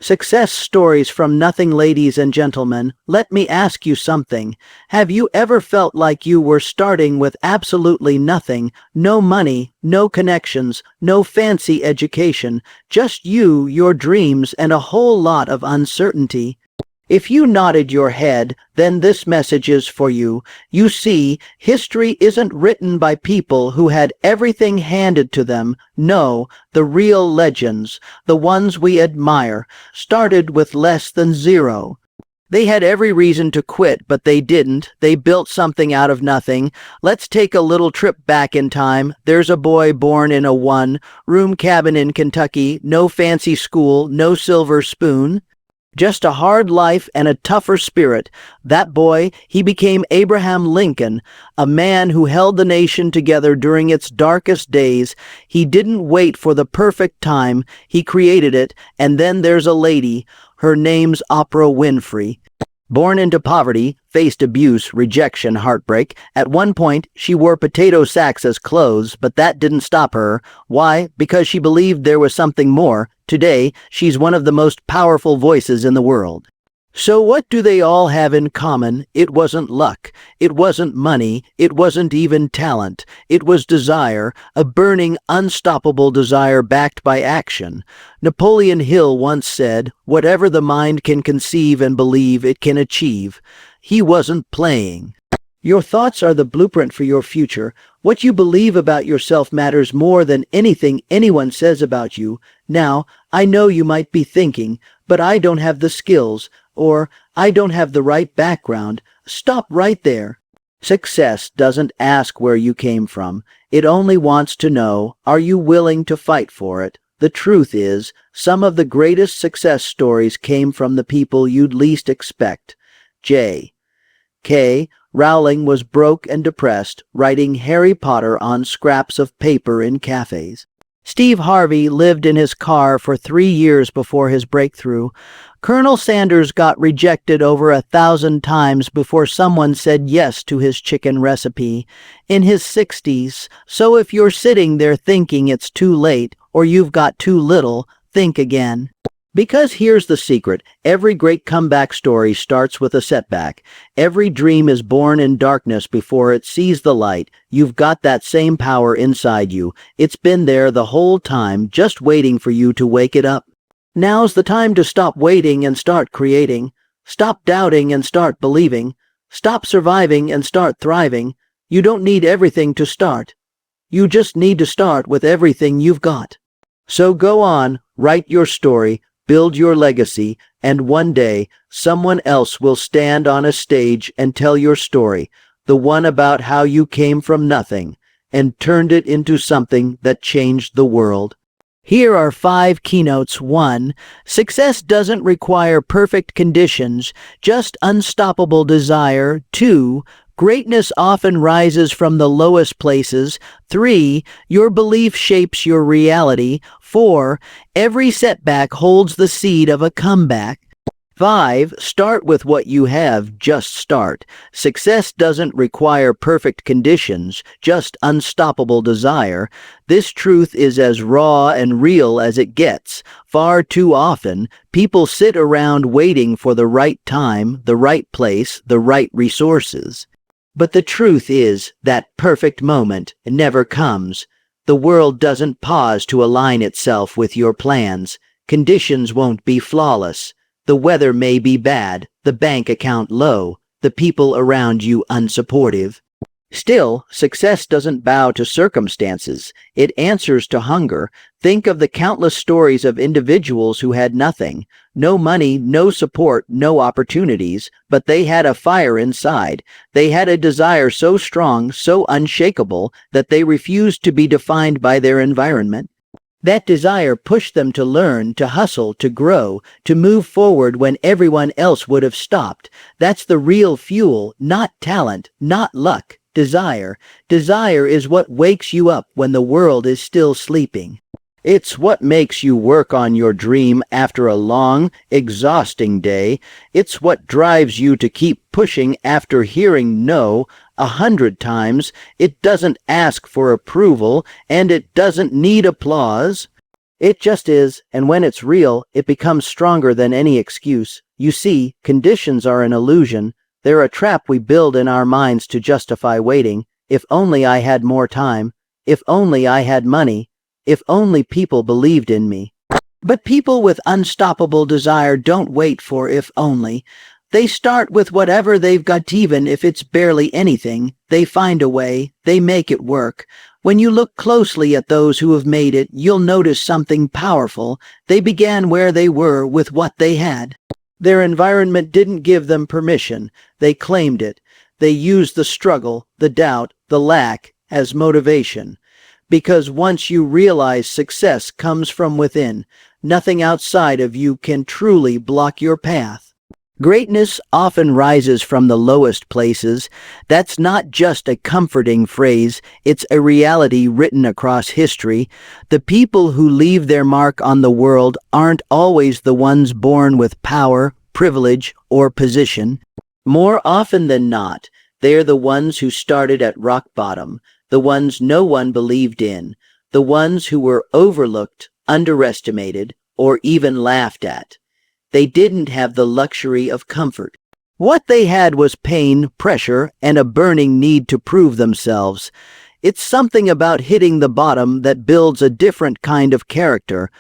Success stories from nothing, ladies and gentlemen. Let me ask you something. Have you ever felt like you were starting with absolutely nothing? No money, no connections, no fancy education, just you, your dreams, and a whole lot of uncertainty? If you nodded your head, then this message is for you. You see, history isn't written by people who had everything handed to them. No, the real legends, the ones we admire, started with less than zero. They had every reason to quit, but they didn't. They built something out of nothing. Let's take a little trip back in time. There's a boy born in a one-room cabin in Kentucky, no fancy school, no silver spoon. Just a hard life and a tougher spirit. That boy, he became Abraham Lincoln, a man who held the nation together during its darkest days. He didn't wait for the perfect time. He created it. And then there's a lady. Her name's Oprah Winfrey. Born into poverty, faced abuse, rejection, heartbreak. At one point, she wore potato sacks as clothes, but that didn't stop her. Why? Because she believed there was something more. Today, she's one of the most powerful voices in the world. So what do they all have in common? It wasn't luck. It wasn't money. It wasn't even talent. It was desire, a burning, unstoppable desire backed by action. Napoleon Hill once said, "Whatever the mind can conceive and believe, it can achieve." He wasn't playing. Your thoughts are the blueprint for your future. What you believe about yourself matters more than anything anyone says about you. Now, I know you might be thinking, but I don't have the skills, or I don't have the right background. Stop right there. Success doesn't ask where you came from. It only wants to know, are you willing to fight for it? The truth is, some of the greatest success stories came from the people you'd least expect. J.K. Rowling was broke and depressed, writing Harry Potter on scraps of paper in cafes. Steve Harvey lived in his car for 3 years before his breakthrough. Colonel Sanders got rejected over 1,000 times before someone said yes to his chicken recipe. In his 60s, so if you're sitting there thinking it's too late or you've got too little, think again. Because here's the secret, every great comeback story starts with a setback. Every dream is born in darkness before it sees the light. You've got that same power inside you. It's been there the whole time, just waiting for you to wake it up. Now's the time to stop waiting and start creating. Stop doubting and start believing. Stop surviving and start thriving. You don't need everything to start. You just need to start with everything you've got. So go on, write your story, build your legacy, and one day, someone else will stand on a stage and tell your story, the one about how you came from nothing and turned it into something that changed the world. Here are 5 keynotes. 1. Success doesn't require perfect conditions, just unstoppable desire. 2. Greatness often rises from the lowest places. 3. Your belief shapes your reality. 4. Every setback holds the seed of a comeback. 5. Start with what you have, just start. Success doesn't require perfect conditions, just unstoppable desire. This truth is as raw and real as it gets. Far too often, people sit around waiting for the right time, the right place, the right resources. But the truth is that perfect moment never comes. The world doesn't pause to align itself with your plans. Conditions won't be flawless. The weather may be bad, the bank account low, the people around you unsupportive. Still, success doesn't bow to circumstances. It answers to hunger. Think of the countless stories of individuals who had nothing. No money, no support, no opportunities, but they had a fire inside. They had a desire so strong, so unshakable, that they refused to be defined by their environment. That desire pushed them to learn, to hustle, to grow, to move forward when everyone else would have stopped. That's the real fuel, not talent, not luck. Desire. Desire is what wakes you up when the world is still sleeping. It's what makes you work on your dream after a long, exhausting day. It's what drives you to keep pushing after hearing no 100 times. It doesn't ask for approval, and it doesn't need applause. It just is, and when it's real, it becomes stronger than any excuse. You see, conditions are an illusion. They're a trap we build in our minds to justify waiting. If only I had more time. If only I had money. If only people believed in me. But people with unstoppable desire don't wait for if only. They start with whatever they've got, even if it's barely anything. They find a way. They make it work. When you look closely at those who have made it, you'll notice something powerful. They began where they were with what they had. Their environment didn't give them permission. They claimed it. They used the struggle, the doubt, the lack as motivation. Because once you realize success comes from within, nothing outside of you can truly block your path. Greatness often rises from the lowest places. That's not just a comforting phrase, it's a reality written across history. The people who leave their mark on the world aren't always the ones born with power, privilege, or position. More often than not, they're the ones who started at rock bottom, the ones no one believed in, the ones who were overlooked, underestimated, or even laughed at. They didn't have the luxury of comfort. What they had was pain, pressure, and a burning need to prove themselves. It's something about hitting the bottom that builds a different kind of character.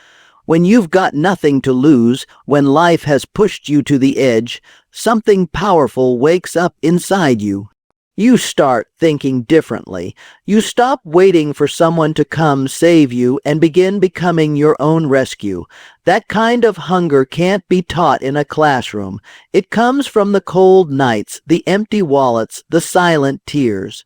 When you've got nothing to lose, when life has pushed you to the edge, something powerful wakes up inside you. You start thinking differently. You stop waiting for someone to come save you and begin becoming your own rescue. That kind of hunger can't be taught in a classroom. It comes from the cold nights, the empty wallets, the silent tears.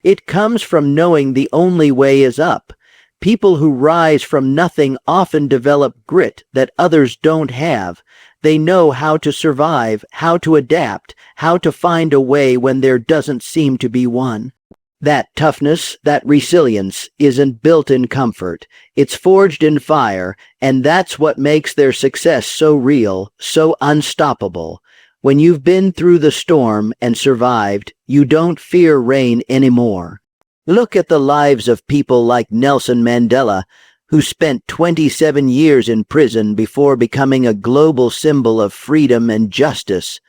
It comes from knowing the only way is up. People who rise from nothing often develop grit that others don't have. They know how to survive, how to adapt, how to find a way when there doesn't seem to be one. That toughness, that resilience, isn't built in comfort. It's forged in fire, and that's what makes their success so real, so unstoppable. When you've been through the storm and survived, you don't fear rain anymore. Look at the lives of people like Nelson Mandela, who spent 27 years in prison before becoming a global symbol of freedom and justice.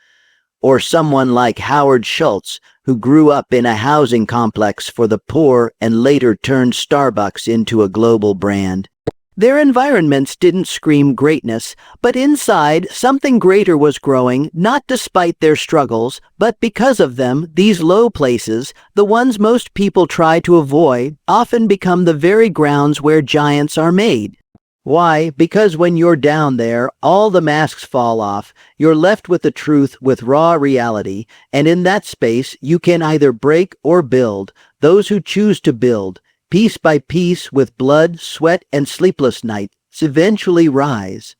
Or someone like Howard Schultz, who grew up in a housing complex for the poor and later turned Starbucks into a global brand. Their environments didn't scream greatness, but inside something greater was growing, not despite their struggles, but because of them. These low places, the ones most people try to avoid, often become the very grounds where giants are made. Why? Because when you're down there, all the masks fall off. You're left with the truth, with raw reality, and in that space, you can either break or build. Those who choose to build, piece by piece, with blood, sweat, and sleepless nights, eventually rise.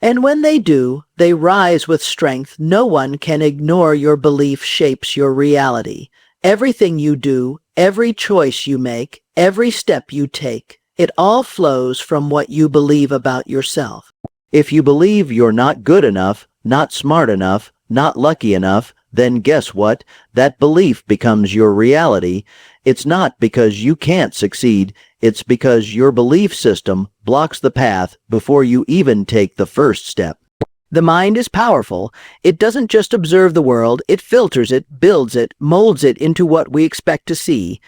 And when they do, they rise with strength. No one can ignore your belief shapes your reality. Everything you do, every choice you make, every step you take, it all flows from what you believe about yourself. If you believe you're not good enough, not smart enough, not lucky enough, then guess what? That belief becomes your reality. It's not because you can't succeed, it's because your belief system blocks the path before you even take the first step. The mind is powerful. It doesn't just observe the world, it filters it, builds it, molds it into what we expect to see.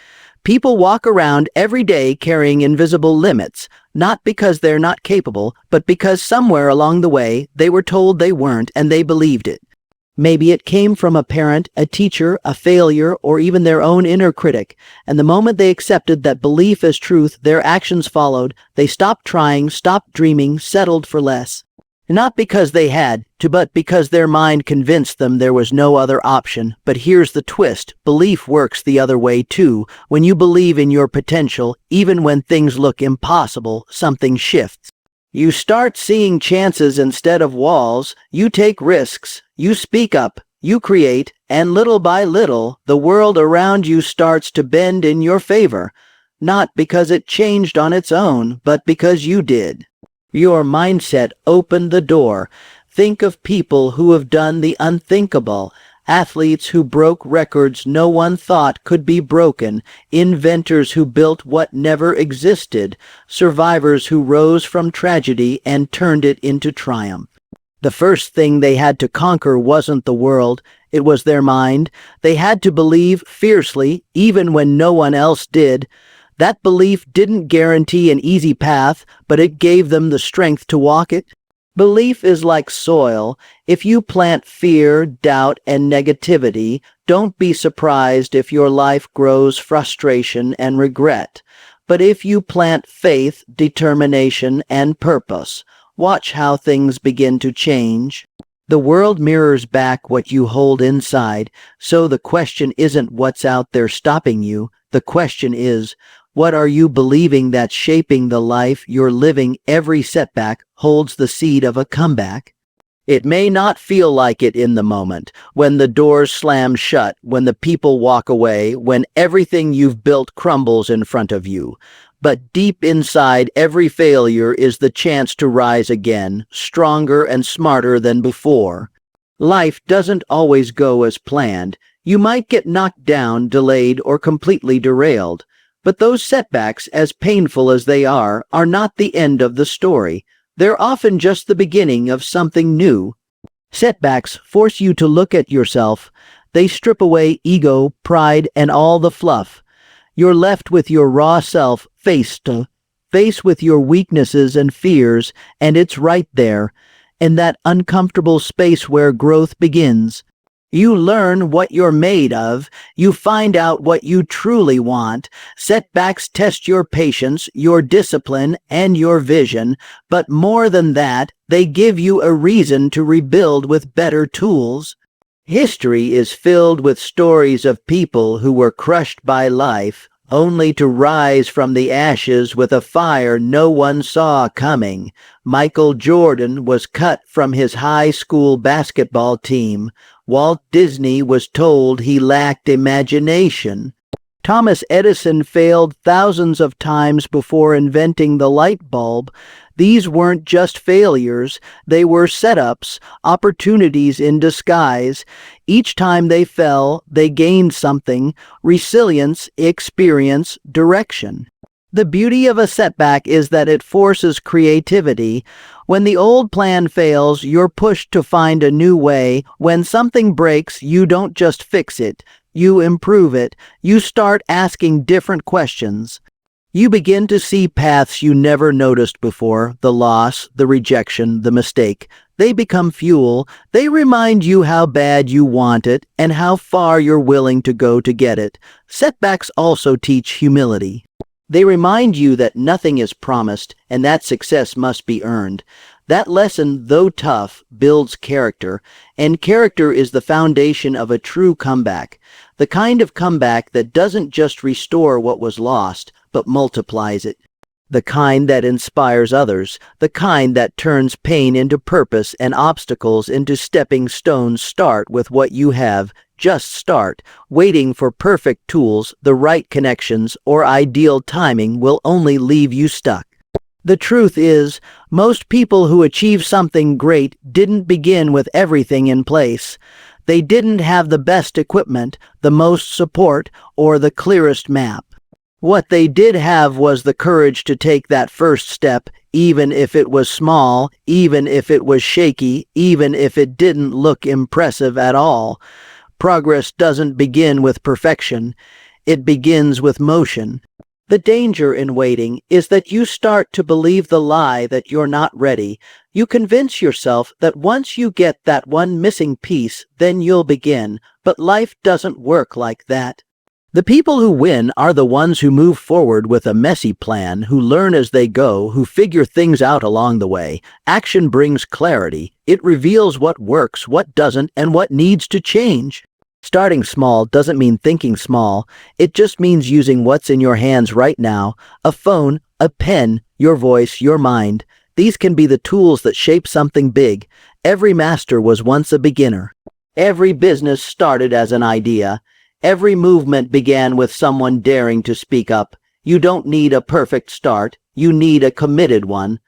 People walk around every day carrying invisible limits, not because they're not capable, but because somewhere along the way they were told they weren't and they believed it. Maybe it came from a parent, a teacher, a failure, or even their own inner critic, and the moment they accepted that belief as truth, their actions followed. They stopped trying, stopped dreaming, settled for less. Not because they had to, but because their mind convinced them there was no other option. But here's the twist. Belief works the other way too. When you believe in your potential, even when things look impossible, something shifts. You start seeing chances instead of walls. You take risks. You speak up. You create. And little by little, the world around you starts to bend in your favor. Not because it changed on its own, but because you did. Your mindset opened the door. Think of people who have done the unthinkable. Athletes who broke records no one thought could be broken, inventors who built what never existed, survivors who rose from tragedy and turned it into triumph. The first thing they had to conquer wasn't the world, it was their mind. They had to believe fiercely, even when no one else did. That belief didn't guarantee an easy path, but it gave them the strength to walk it. Belief is like soil. If you plant fear, doubt, and negativity, don't be surprised if your life grows frustration and regret. But if you plant faith, determination, and purpose, watch how things begin to change. The world mirrors back what you hold inside, so the question isn't what's out there stopping you. The question is, what are you believing that's shaping the life you're living? Every setback holds the seed of a comeback. It may not feel like it in the moment, when the doors slam shut, when the people walk away, when everything you've built crumbles in front of you. But deep inside every failure is the chance to rise again, stronger and smarter than before. Life doesn't always go as planned. You might get knocked down, delayed, or completely derailed. But those setbacks, as painful as they are not the end of the story. They're often just the beginning of something new. Setbacks force you to look at yourself. They strip away ego, pride, and all the fluff. You're left with your raw self, face to face with your weaknesses and fears, and it's right there, in that uncomfortable space where growth begins. You learn what you're made of. You find out what you truly want. Setbacks test your patience, your discipline, and your vision. But more than that, they give you a reason to rebuild with better tools. History is filled with stories of people who were crushed by life, only to rise from the ashes with a fire no one saw coming. Michael Jordan was cut from his high school basketball team. Walt Disney was told he lacked imagination. Thomas Edison failed thousands of times before inventing the light bulb. These weren't just failures, they were setups, opportunities in disguise. Each time they fell, they gained something: resilience, experience, direction. The beauty of a setback is that it forces creativity. When the old plan fails, you're pushed to find a new way. When something breaks, you don't just fix it, you improve it. You start asking different questions. You begin to see paths you never noticed before: the loss, the rejection, the mistake. They become fuel. They remind you how bad you want it and how far you're willing to go to get it. Setbacks also teach humility. They remind you that nothing is promised and that success must be earned. That lesson, though tough, builds character, and character is the foundation of a true comeback. The kind of comeback that doesn't just restore what was lost, but multiplies it. The kind that inspires others, the kind that turns pain into purpose and obstacles into stepping stones. Start with what you have. Just start. Waiting for perfect tools, the right connections, or ideal timing will only leave you stuck. The truth is, most people who achieve something great didn't begin with everything in place. They didn't have the best equipment, the most support, or the clearest map. What they did have was the courage to take that first step, even if it was small, even if it was shaky, even if it didn't look impressive at all. Progress doesn't begin with perfection. It begins with motion. The danger in waiting is that you start to believe the lie that you're not ready. You convince yourself that once you get that one missing piece, then you'll begin. But life doesn't work like that. The people who win are the ones who move forward with a messy plan, who learn as they go, who figure things out along the way. Action brings clarity. It reveals what works, what doesn't, and what needs to change. Starting small doesn't mean thinking small. It just means using what's in your hands right now: a phone, a pen, your voice, your mind. These can be the tools that shape something big. Every master was once a beginner. Every business started as an idea. Every movement began with someone daring to speak up. You don't need a perfect start. You need a committed one.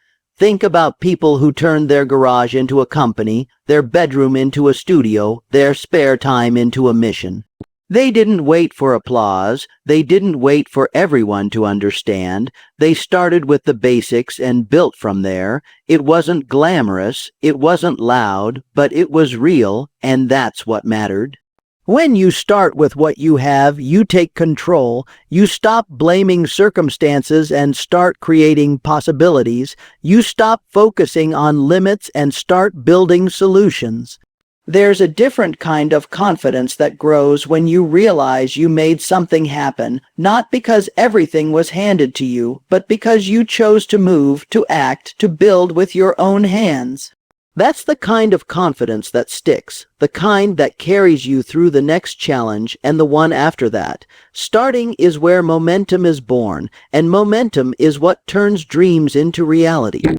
Think about people who turned their garage into a company, their bedroom into a studio, their spare time into a mission. They didn't wait for applause. They didn't wait for everyone to understand. They started with the basics and built from there. It wasn't glamorous, it wasn't loud, but it was real, and that's what mattered. When you start with what you have, you take control. You stop blaming circumstances and start creating possibilities. You stop focusing on limits and start building solutions. There's a different kind of confidence that grows when you realize you made something happen, not because everything was handed to you, but because you chose to move, to act, to build with your own hands. That's the kind of confidence that sticks, the kind that carries you through the next challenge and the one after that. Starting is where momentum is born, and momentum is what turns dreams into reality.